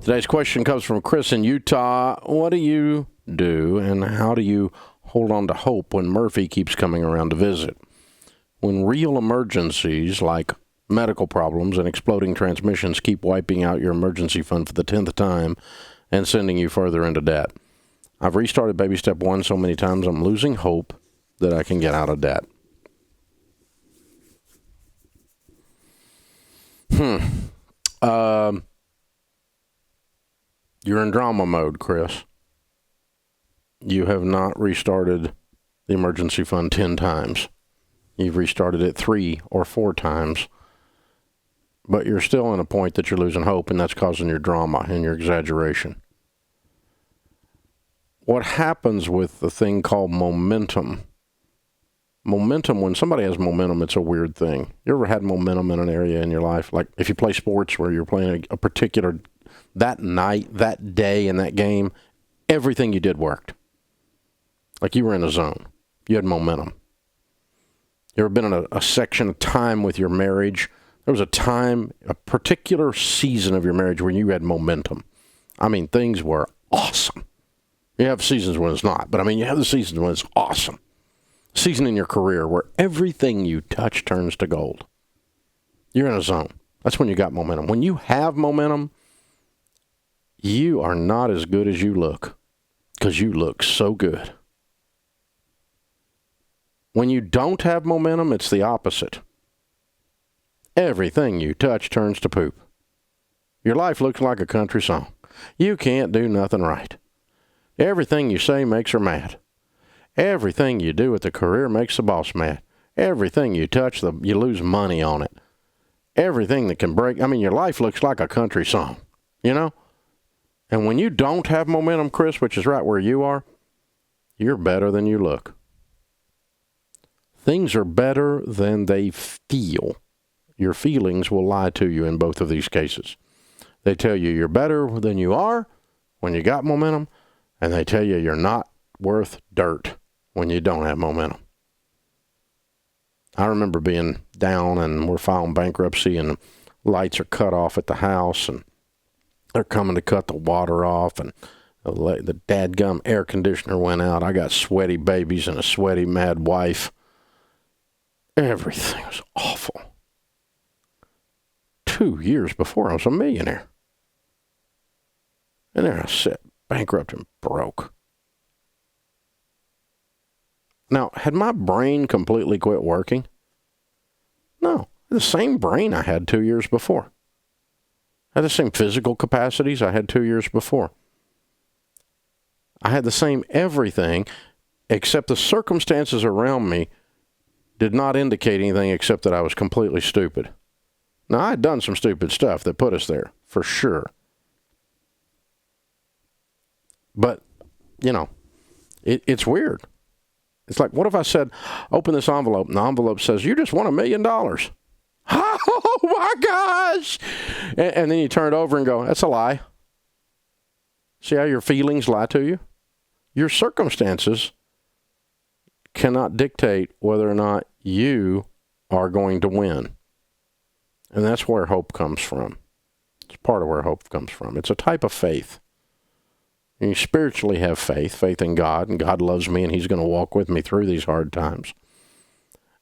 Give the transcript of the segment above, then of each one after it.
Today's question comes from Chris in Utah. What do you do and how do you hold on to hope when Murphy keeps coming around to visit? When real emergencies like medical problems and exploding transmissions keep wiping out your emergency fund for the 10th time and sending you further into debt. I've restarted baby step 1 so many times I'm losing hope that I can get out of debt. You're in drama mode, Chris. You have not restarted the emergency fund 10 times. You've restarted it 3 or 4 times. But you're still in a point that you're losing hope, and that's causing your drama and your exaggeration. What happens with the thing called momentum? Momentum, when somebody has momentum, it's a weird thing. You ever had momentum in an area in your life? Like if you play sports where you're playing a particular, that night, that day in that game, everything you did worked. Like you were in a zone. You had momentum. You ever been in a section of time with your marriage? There was a time, a particular season of your marriage where you had momentum. I mean, things were awesome. You have seasons when it's not, but I mean, you have the seasons when it's awesome. Season in your career where everything you touch turns to gold. You're in a zone. That's when you got momentum. When you have momentum, you are not as good as you look because you look so good. When you don't have momentum, it's the opposite. Everything you touch turns to poop. Your life looks like a country song. You can't do nothing right. Everything you say makes her mad. Everything you do at the career makes the boss mad. Everything you touch, you lose money on it. Everything that can break, I mean, your life looks like a country song, you know? And when you don't have momentum, Chris, which is right where you are, you're better than you look. Things are better than they feel. Your feelings will lie to you in both of these cases. They tell you you're better than you are when you got momentum, and they tell you you're not worth dirt when you don't have momentum. I remember being down and we're filing bankruptcy and lights are cut off at the house and they're coming to cut the water off and the dadgum air conditioner went out. I got sweaty babies and a sweaty mad wife. Everything was awful. 2 years before I was a millionaire. And there I sat, bankrupt and broke. Now, had my brain completely quit working? No. The same brain I had 2 years before. I had the same physical capacities I had 2 years before. I had the same everything, except the circumstances around me did not indicate anything except that I was completely stupid. Now, I had done some stupid stuff that put us there, for sure. But, you know, it's weird. It's like, what if I said, open this envelope, and the envelope says, you just won $1 million. Oh, my gosh. And then you turn it over and go, that's a lie. See how your feelings lie to you? Your circumstances cannot dictate whether or not you are going to win. And that's where hope comes from. It's part of where hope comes from. It's a type of faith. And you spiritually have faith in God, and God loves me, and he's going to walk with me through these hard times.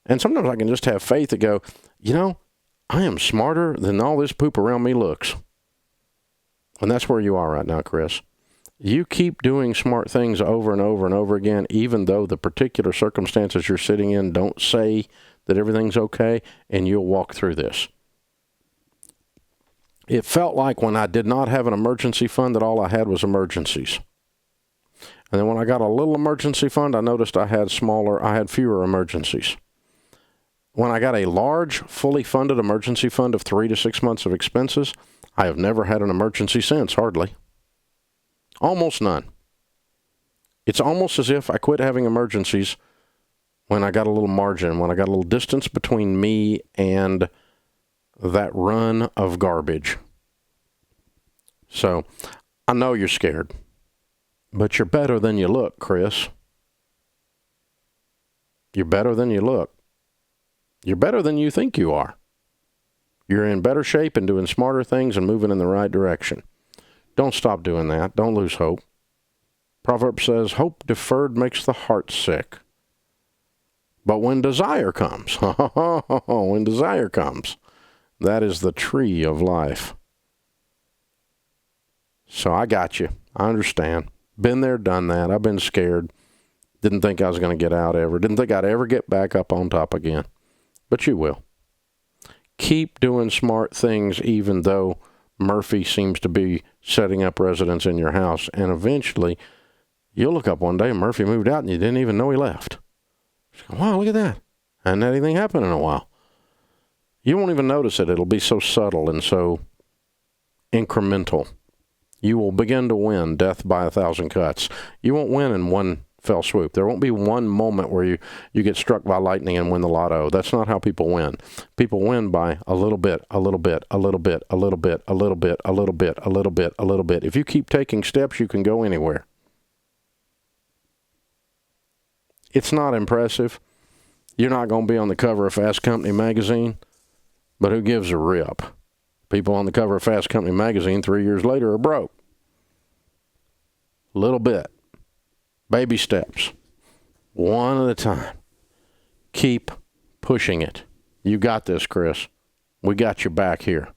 And sometimes I can just have faith to go, you know, I am smarter than all this poop around me looks. And that's where you are right now, Chris. You keep doing smart things over and over and over again, even though the particular circumstances you're sitting in don't say that everything's okay, and you'll walk through this. It felt like when I did not have an emergency fund that all I had was emergencies. And then when I got a little emergency fund, I noticed I had fewer emergencies. When I got a large, fully funded emergency fund of 3 to 6 months of expenses, I have never had an emergency since, hardly. Almost none. It's almost as if I quit having emergencies when I got a little margin, when I got a little distance between me and that run of garbage. So, I know you're scared, but you're better than you look, Chris. You're better than you look. You're better than you think you are. You're in better shape and doing smarter things and moving in the right direction. Don't stop doing that. Don't lose hope. Proverbs says, hope deferred makes the heart sick. But when desire comes, when desire comes, that is the tree of life. So I got you. I understand. Been there, done that. I've been scared. Didn't think I was going to get out ever. Didn't think I'd ever get back up on top again. But you will. Keep doing smart things even though Murphy seems to be setting up residence in your house. And eventually, you'll look up one day and Murphy moved out and you didn't even know he left. Wow, look at that. Hadn't had anything happen in a while. You won't even notice it. It'll be so subtle and so incremental. You will begin to win death by 1,000 cuts. You won't win in one fell swoop. There won't be one moment where you get struck by lightning and win the lotto. That's not how people win. People win by a little bit, a little bit, a little bit, a little bit, a little bit, a little bit, a little bit, a little bit. If you keep taking steps, you can go anywhere. It's not impressive. You're not going to be on the cover of Fast Company magazine, but who gives a rip? People on the cover of Fast Company magazine 3 years later are broke. Little bit. Baby steps. One at a time. Keep pushing it. You got this, Chris. We got your back here.